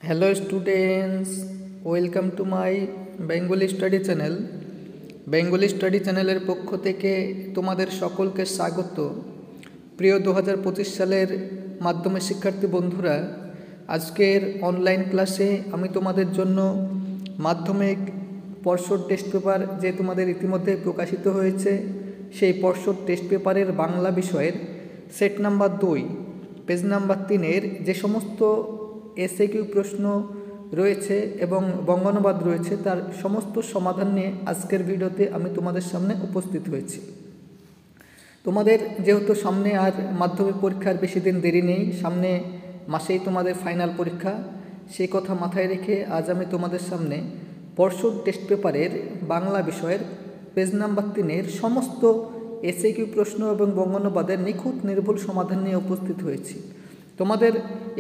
Hello students, welcome to my Bengali study channel. Bengali study চ্যানেলের পক্ষ থেকে তোমাদের সকলকে স্বাগত। প্রিয় 2025 সালের মাধ্যমিক শিক্ষার্থী বন্ধুরা, আজকের অনলাইন ক্লাসে আমি তোমাদের জন্য মাধ্যমিক পর্ষদ টেস্ট পেপার যে তোমাদের ইতিমধ্যে প্রকাশিত হয়েছে, সেই পর্ষদ টেস্ট পেপারের বাংলা বিষয়ের সেট নাম্বার 2 পেজ নাম্বার 3-এর যে সমস্ত এসএকিউ প্রশ্ন রয়েছে এবং বঙ্গানুবাদ রয়েছে তার সমস্ত সমাধান নিয়ে আজকের ভিডিওতে আমি তোমাদের সামনে উপস্থিত হয়েছি। তোমাদের যেহেতু সামনে আর মাধ্যমিক পরীক্ষার বেশি দিন দেরি নেই, সামনে মাসেই তোমাদের ফাইনাল পরীক্ষা, সেই কথা মাথায় রেখে আজ আমি তোমাদের সামনে পর্ষদ টেস্ট পেপারের বাংলা বিষয়ের পেজ নাম্বার 3-এর সমস্ত এসএকিউ প্রশ্ন এবং বঙ্গানুবাদের নিখুঁত নির্ভুল সমাধান নিয়ে উপস্থিত হয়েছি। তোমাদের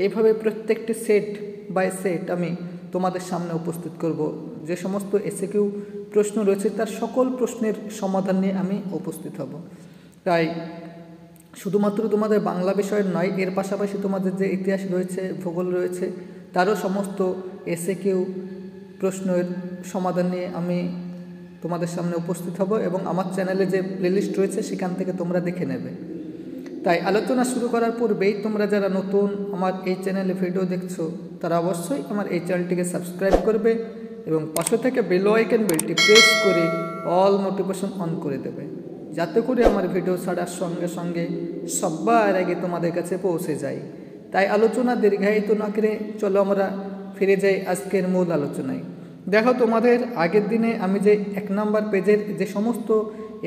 এইভাবে প্রত্যেকটি সেট বাই সেট আমি তোমাদের সামনে উপস্থিত করব। যে সমস্ত এসএকিউ প্রশ্ন রয়েছে তার সকল প্রশ্নের সমাধান নিয়ে আমি উপস্থিত হব। তাই শুধুমাত্র তোমাদের বাংলা বিষয়ের নয়, এর পাশাপাশি তোমাদের যে ইতিহাস রয়েছে, ভূগোল রয়েছে, তারও সমস্ত এসএকিউ প্রশ্নের সমাধান নিয়ে আমি তোমাদের সামনে উপস্থিত হব এবং আমার চ্যানেলে যে প্লেলিস্ট রয়েছে সেখান থেকে তোমরা দেখে নেবে। তাই আলোচনা শুরু করার পূর্বেই তোমরা যারা নতুন আমার এই চ্যানেলে ভিডিও দেখছো তারা অবশ্যই আমার এই চ্যানেলটিকে সাবস্ক্রাইব করবে এবং পাশে থেকে বেল আইকন বেলটি প্রেস করে অল নোটিফিকেশন অন করে দেবে, যাতে করে আমার ভিডিও ছাড়ার সঙ্গে সঙ্গে সবার আগে তোমাদের কাছে পৌঁছে যায়। তাই আলোচনা দীর্ঘায়িত না করে চলো আমরা ফিরে যাই আজকের মূল আলোচনায়। দেখো, তোমাদের আগের দিনে আমি যে 1 নম্বর পেজের যে সমস্ত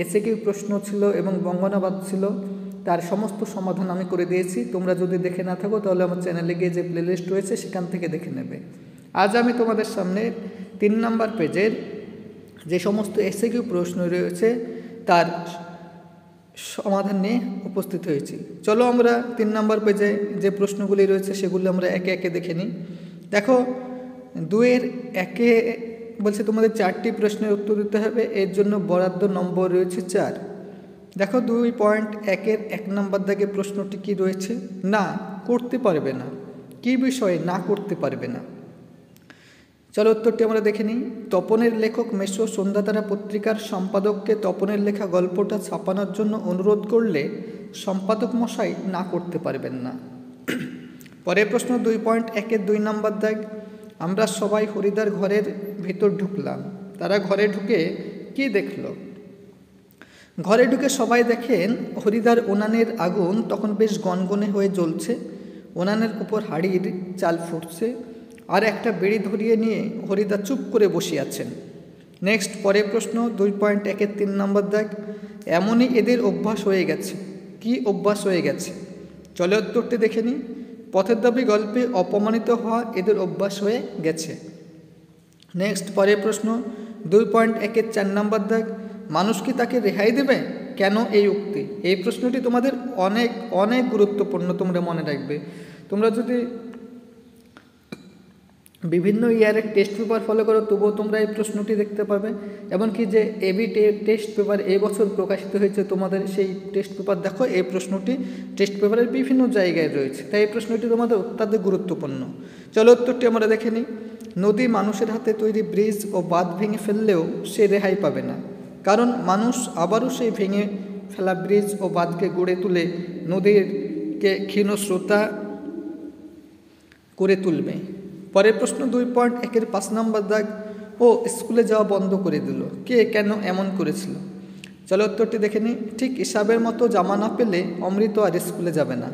এসএকিউ প্রশ্ন ছিল এবং বঙ্গানুবাদ ছিল তার সমস্ত সমাধান আমি করে দিয়েছি। তোমরা যদি দেখে না থাকো তাহলে আমার চ্যানেলে গিয়ে যে প্লেলিস্ট রয়েছে সেখান থেকে দেখে নেবে। আজ আমি তোমাদের সামনে 3 নম্বর পেজের যে সমস্ত এসএকিউ প্রশ্ন রয়েছে তার সমাধান নিয়ে উপস্থিত হয়েছি। চলো আমরা 3 নম্বর পেজে যে প্রশ্নগুলি রয়েছে সেগুলো আমরা একে একে দেখে নিই। দেখো, 2-এর 1-এ বলছে তোমাদের 4টি প্রশ্নের উত্তর দিতে হবে, এর জন্য বরাদ্দ নম্বর রয়েছে 4। দেখো, 2.1-এর 1 নম্বর দাগে প্রশ্নটি কি রয়েছে? না করতে পারবে না। কি বিষয়ে না করতে পারবে না? চলো উত্তরটি আমরা দেখে নিই। তপনের লেখক মেসো সন্ধ্যাতারা পত্রিকার সম্পাদককে তপনের লেখা গল্পটা ছাপানোর জন্য অনুরোধ করলে সম্পাদক মশাই না করতে পারবেন না। পরের প্রশ্ন 2.1-এর 2 নম্বর দাগ, আমরা সবাই হরিদার ঘরের ভিতর ঢুকলাম। তারা ঘরে ঢুকে কি দেখল? ঘরে ঢুকে সবাই দেখেন হরিদার উনানের আগুন তখন বেশ গনগনে হয়ে জ্বলছে, উনানের উপর হাঁড়ির চাল ফুটছে, আর একটা বেড়ি ধরিয়ে নিয়ে হরিদা চুপ করে বসে আছেন। নেক্সট, পরের প্রশ্ন 2.1-এর 3 নম্বর দাগ, এমনই এদের অভ্যাস হয়ে গেছে। কি অভ্যাস হয়ে গেছে? চলে উত্তরটি দেখে নিই। পথের দাবি গল্পে অপমানিত হওয়া এদের অভ্যাস হয়ে গেছে। নেক্সট, পরের প্রশ্ন 2.1-এর 4 নম্বর দাগ, মানুষ কি তাকে রেহাই দেবে? কেন এই উক্তি? এই প্রশ্নটি তোমাদের অনেক অনেক গুরুত্বপূর্ণ, তোমরা মনে রাখবে। তোমরা যদি বিভিন্ন ইয়ারের টেস্ট পেপার ফলো করো তবুও তোমরা এই প্রশ্নটি দেখতে পাবে। এমনকি যে এবি টেস্ট পেপার এই বছর প্রকাশিত হয়েছে তোমাদের সেই টেস্ট পেপার দেখো, এই প্রশ্নটি টেস্ট পেপারের বিভিন্ন জায়গায় রয়েছে। তাই এই প্রশ্নটি তোমাদের অত্যন্ত গুরুত্বপূর্ণ। চলো উত্তরটি আমরা দেখে নিই। নদী মানুষের হাতে তৈরি ব্রিজ ও বাঁধ ভেঙে ফেললেও সে রেহাই পাবে না, কারণ মানুষ আবারও সেই ভেঙে ফেলা ব্রিজ ও বাঁধকে গড়ে তুলে নদীরকে ক্ষীণ স্রোতা করে তুলবে। পরের প্রশ্ন 2.1-এর 5 নম্বর দাগ, ও স্কুলে যাওয়া বন্ধ করে দিল। কে কেন এমন করেছিল? চলো উত্তরটি দেখে নিই। ঠিক হিসাবের মতো জামা না পেলে অমৃত আর স্কুলে যাবে না।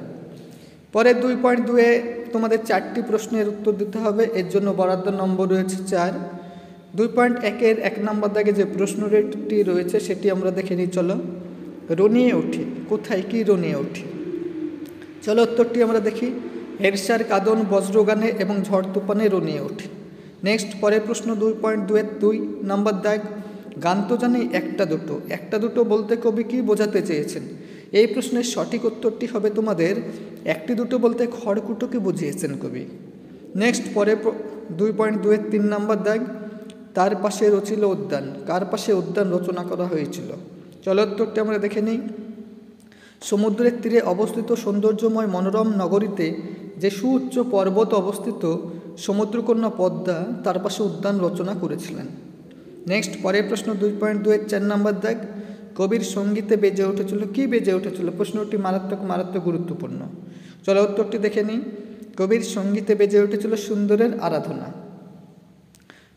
পরে 2.2-এ তোমাদের 4টি প্রশ্নের উত্তর দিতে হবে, এর জন্য বরাদ্দ নম্বর রয়েছে 4। 2.1-এর 1 নম্বর দাগে যে প্রশ্নটি রয়েছে সেটি আমরা দেখে নিই। চলো, রনিয়ে উঠি। কোথায় কি রনিয়ে উঠি? চলো উত্তরটি আমরা দেখি। হেরসার কাঁদন বজ্রগানে এবং ঝড় তুফানে রনিয়ে ওঠে। নেক্সট, পরের প্রশ্ন 2.2-এর 2 নম্বর দাগ, গান তো জানি একটা দুটো। একটা দুটো বলতে কবি কি বোঝাতে চেয়েছেন? এই প্রশ্নের সঠিক উত্তরটি হবে তোমাদের একটি দুটো বলতে খড়কুটোকে বুঝিয়েছেন কবি। নেক্সট, পরে 2.2-এর 3 নম্বর দাগ, তার পাশে রচিল উদ্যান। কার পাশে উদ্যান রচনা করা হয়েছিল? চলো উত্তরটি আমরা দেখে নিই। সমুদ্রের তীরে অবস্থিত সৌন্দর্যময় মনোরম নগরীতে যে সুউচ্চ পর্বত অবস্থিত সমুদ্রকন্যা পদ্মা তার পাশে উদ্যান রচনা করেছিলেন? নেক্সট পরের প্রশ্ন 2.2 এর 4 নম্বর দাগ, কবির সঙ্গীতে বেজে উঠেছিল, কি বেজে উঠেছিল? প্রশ্নটি মারাত্মক গুরুত্বপূর্ণ। চলো উত্তরটি দেখে নিই। কবির সঙ্গীতে বেজে উঠেছিল সুন্দরের আরাধনা।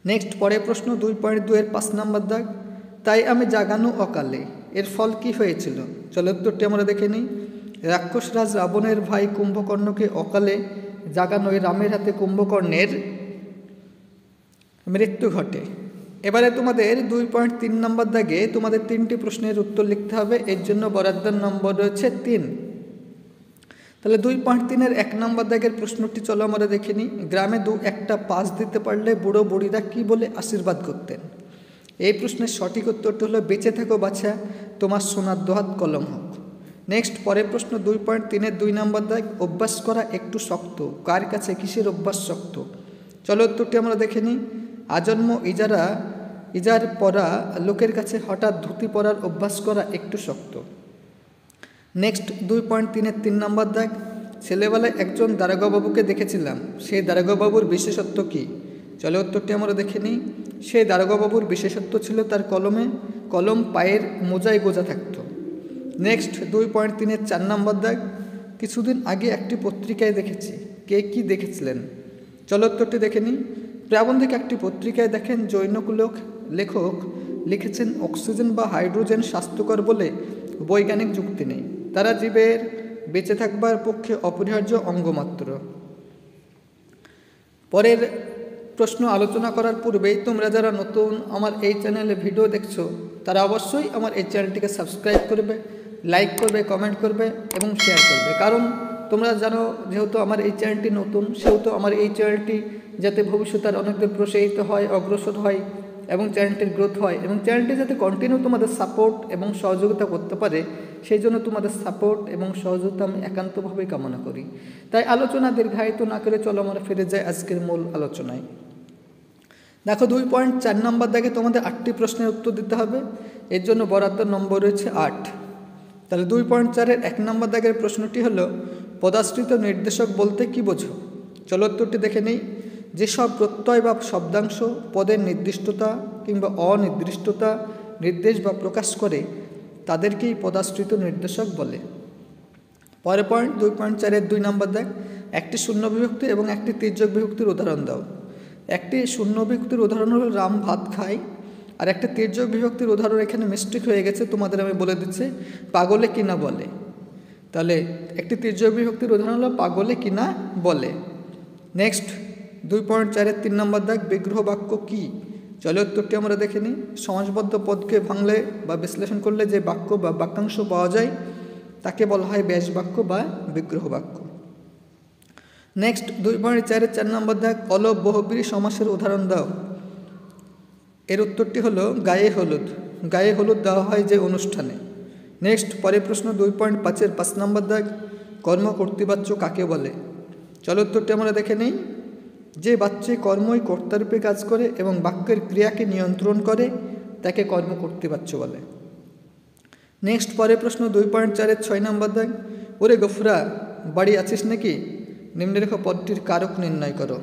নেক্সট পরের প্রশ্ন 2.2 এর 5 নম্বর দাগ, তাই আমি জাগানো অকালে, এর ফল কি হয়েছিল? চলো উত্তরটি আমরা দেখে নিই। রাক্ষসরাজ রাবণের ভাই কুম্ভকর্ণকে অকালে জাগানোয় রামের হাতে কুম্ভকর্ণের মৃত্যু ঘটে। এবারে তোমাদের 2.3 নম্বর দাগে তোমাদের 3টি প্রশ্নের উত্তর লিখতে হবে, এর জন্য বরাদ্দের নম্বর রয়েছে 3। তাহলে 2.3 এর 1 নম্বর দাগের প্রশ্নটি চলো আমরা দেখে নিই। গ্রামে একটা পাস দিতে পারলে বুড়ো বুড়িরা কি বলে আশীর্বাদ করতেন? এই প্রশ্নের সঠিক উত্তরটি হলো, বেঁচে থাকো বাছা, তোমার সোনার দোহাত কলম হোক। নেক্সট পরের প্রশ্ন 2.3 এর 2 নম্বর দাগ, অভ্যাস করা একটু শক্ত, কার কাছে কিসের অভ্যাস শক্ত? চলো উত্তরটি আমরা দেখে নিই। আজন্ম ইজার পরা লোকের কাছে হঠাৎ ধুতি পরার অভ্যাস করা একটু শক্ত। নেক্সট 2.3 এর 3 নম্বর দাগ, ছেলেবেলায় একজন দারোগাবাবুকে দেখেছিলাম, সেই দারোগাবাবুর বিশেষত্ব কি? চলো উত্তরটি আমরা দেখে নিই। সেই দারোগাবাবুর বিশেষত্ব ছিল তার কলম পায়ের মোজায় গোজা থাকত। নেক্সট 2.3 এর 4 নম্বর দাগ, কিছুদিন আগে একটি পত্রিকায় দেখেছি, কে কি দেখেছিলেন? চলো উত্তরটি দেখে নিই। প্রাবন্ধিক একটি পত্রিকায় দেখেন জৈনকুলক লেখক লিখেছেন, অক্সিজেন বা হাইড্রোজেন স্বাস্থ্যকর বলে বৈজ্ঞানিক যুক্তি নেই, তারা জীবের বেঁচে থাকবার পক্ষে অপরিহার্য অঙ্গমাত্র। পরের প্রশ্ন আলোচনা করার পূর্বেই তোমরা যারা নতুন আমার এই চ্যানেলে ভিডিও দেখছো তারা অবশ্যই আমার এই চ্যানেলটিকে সাবস্ক্রাইব করবে, লাইক করবে, কমেন্ট করবে এবং শেয়ার করবে। কারণ তোমরা জানো, যেহেতু আমার এই চ্যানেলটি নতুন, সেহেতু আমার এই চ্যানেলটি যাতে ভবিষ্যতে আর অনেক দূর প্রসারিত হয়, অগ্রসর হয় এবং চ্যানেলটির গ্রোথ হয় এবং চ্যানেলটি যাতে কন্টিনিউ তোমাদের সাপোর্ট এবং সহযোগিতা করতে পারে, সেই জন্য তোমাদের সাপোর্ট এবং সহযোগিতা আমি একান্তভাবেই কামনা করি। তাই আলোচনা দীর্ঘায়িত না করে চলো আমরা ফিরে যাই আজকের মূল আলোচনায়। দেখো 2.4 নম্বর দাগে তোমাদের 8টি প্রশ্নের উত্তর দিতে হবে, এর জন্য বরাদ্দ নম্বর রয়েছে 8। তাহলে 2.4 এর 1 নম্বর দাগের প্রশ্নটি হলো, পদাশ্রিত নির্দেশক বলতে কি বোঝো? চলো উত্তরটি দেখে নিই। যেসব প্রত্যয় বা শব্দাংশ পদের নির্দিষ্টতা কিংবা অনির্দিষ্টতা নির্দেশ বা প্রকাশ করে তাদেরকেই পদাশ্রিত নির্দেশক বলে। পরের পয়েন্ট 2.4 এর 2 নম্বর দাগ, একটি শূন্য বিভক্তি এবং একটি তির্যক বিভক্তির উদাহরণ দাও। একটি শূন্য বিভক্তির উদাহরণ হলো রাম ভাত খায়, আর একটা তির্যক বিভক্তির উদাহরণ এখানে মিস্টেক হয়ে গেছে, তোমাদের আমি বলে দিচ্ছি, পাগলে কিনা বলে। তাহলে একটি তির্যক বিভক্তির উদাহরণ হলো পাগলে কিনা বলে। নেক্সট 2.4 এর 3 নম্বর দাগ, বিগ্রহ বাক্য কি? চলো উত্তরটি আমরা দেখে নিই। সমাসবদ্ধ পদকে ভাঙলে বা বিশ্লেষণ করলে যে বাক্য বা বাক্যাংশ পাওয়া যায় তাকে বলা হয় ব্যাস বাক্য বা বিগ্রহ বাক্য। নেক্সট 2.4 এর 4 নম্বর দাগ, অলপ বহুব্রী সমাসের উদাহরণ দাও। এর উত্তরটি হলো গায়ে হলুদ। গায়ে হলুদ দেওয়া হয় যে অনুষ্ঠানে। নেক্সট পরের প্রশ্ন 2.5 এর 5 নম্বর দাগ, কর্ম কর্তৃবাচ্য কাকে বলে? চলো উত্তরটি আমরা দেখে নিই। যে বাচ্চে কর্মই কর্তারূপে কাজ করে এবং বাক্যের ক্রিয়াকে নিয়ন্ত্রণ করে তাকে কর্ম কর্তৃবাচ্য বলে। নেক্সট পরের প্রশ্ন 2.4 এর 6 নম্বর দাগ, ওরে গফুরা বাড়ি আছিস নাকি? নিম্নরেখা পদটির কারক নির্ণয় করো।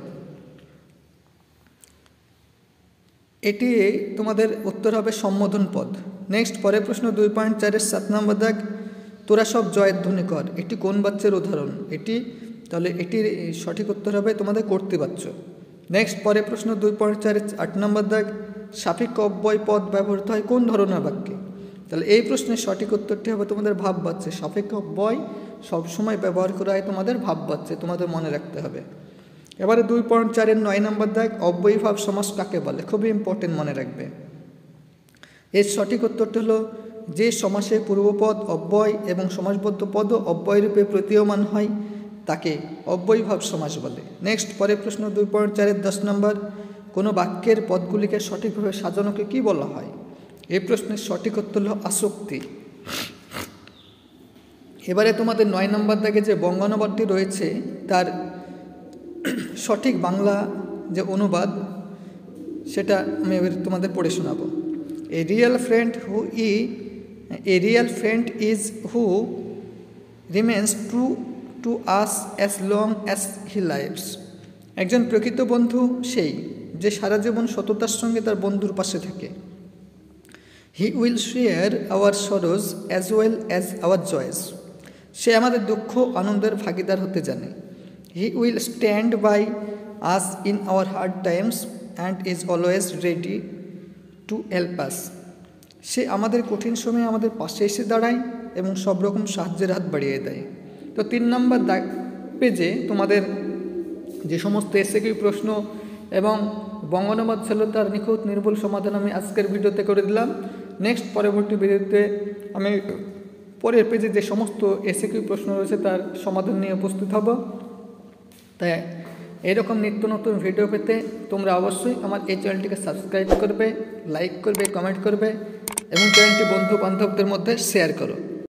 এটি তোমাদের উত্তর হবে সম্বোধন পদ। নেক্সট পরের প্রশ্ন 2.4 এর 7 নম্বর দাগ, তোরা সব জয়ধ্বনি কর, এটি কোন বাচ্চার উদাহরণ? তাহলে এটির সঠিক উত্তর হবে তোমাদের কর্তৃবাচ্য। নেক্সট পরের প্রশ্ন 2.4 এর 8 নম্বর দাগ, সাপেক্ষ অব্যয় পদ ব্যবহৃত হয় কোন ধরনের বাক্যে? তাহলে এই প্রশ্নের সঠিক উত্তরটি হবে তোমাদের ভাববাচ্যে। সাপেক্ষ অব্যয় সবসময় ব্যবহার করা হয় তোমাদের ভাববাচ্যে, তোমাদের মনে রাখতে হবে। এবারে 2.4 এর 9 নম্বর দাগ, অব্যয়ীভাব সমাস কাকে বলে? খুবই ইম্পর্টেন্ট, মনে রাখবে। এর সঠিক উত্তরটি হলো যে সমাসে পূর্বপদ অব্যয় এবং সমাসবদ্ধ পদও অব্যয়রূপে প্রতীয়মান হয় তাকে অব্যয়ীভাব সমাস বলে। নেক্সট পরের প্রশ্ন 2.4 এর 10 নম্বর, কোনো বাক্যের পদগুলিকে সঠিকভাবে সাজানোকে কি বলা হয়? এই প্রশ্নের সঠিক উত্তর হলো আসক্তি। এবারে তোমাদের 9 নম্বর দাগে যে বঙ্গানুবাদটি রয়েছে তার সঠিক বাংলা যে অনুবাদ সেটা আমি এবার তোমাদের পড়ে শোনাবো। এ real friend is who remains true to us as long as he lives. একজন প্রকৃত বন্ধু সেই যে সারা জীবন সততার সঙ্গে তার বন্ধুর পাশে থাকে। He will share our sorrows as well as our joys. সে আমাদের দুঃখ আনন্দের ভাগিদার হতে জানে। He will stand by us in our hard times and is always ready to help us. সে আমাদের কঠিন সময়ে আমাদের পাশে এসে দাঁড়ায় এবং সব রকম সাহায্যের হাত বাড়িয়ে দেয়। তো 3 নম্বর পেজে তোমাদের যে সমস্ত এসএকিউ প্রশ্ন এবং বঙ্গানুবাদ ছিল তার নিখুঁত নির্ভুল সমাধান আমি আজকের ভিডিওতে করে দিলাম। নেক্সট পরবর্তী ভিডিওতে আমি পরের পেজে যে সমস্ত এসএকিউ প্রশ্ন রয়েছে তার সমাধান নিয়ে উপস্থিত হব। তাই এরকম নিত্য নতুন ভিডিও পেতে তোমরা অবশ্যই আমার এই চ্যানেলটিকে সাবস্ক্রাইব করবে, লাইক করবে, কমেন্ট করবে এবং চ্যানেলটি বন্ধু বান্ধবদের মধ্যে শেয়ার করো।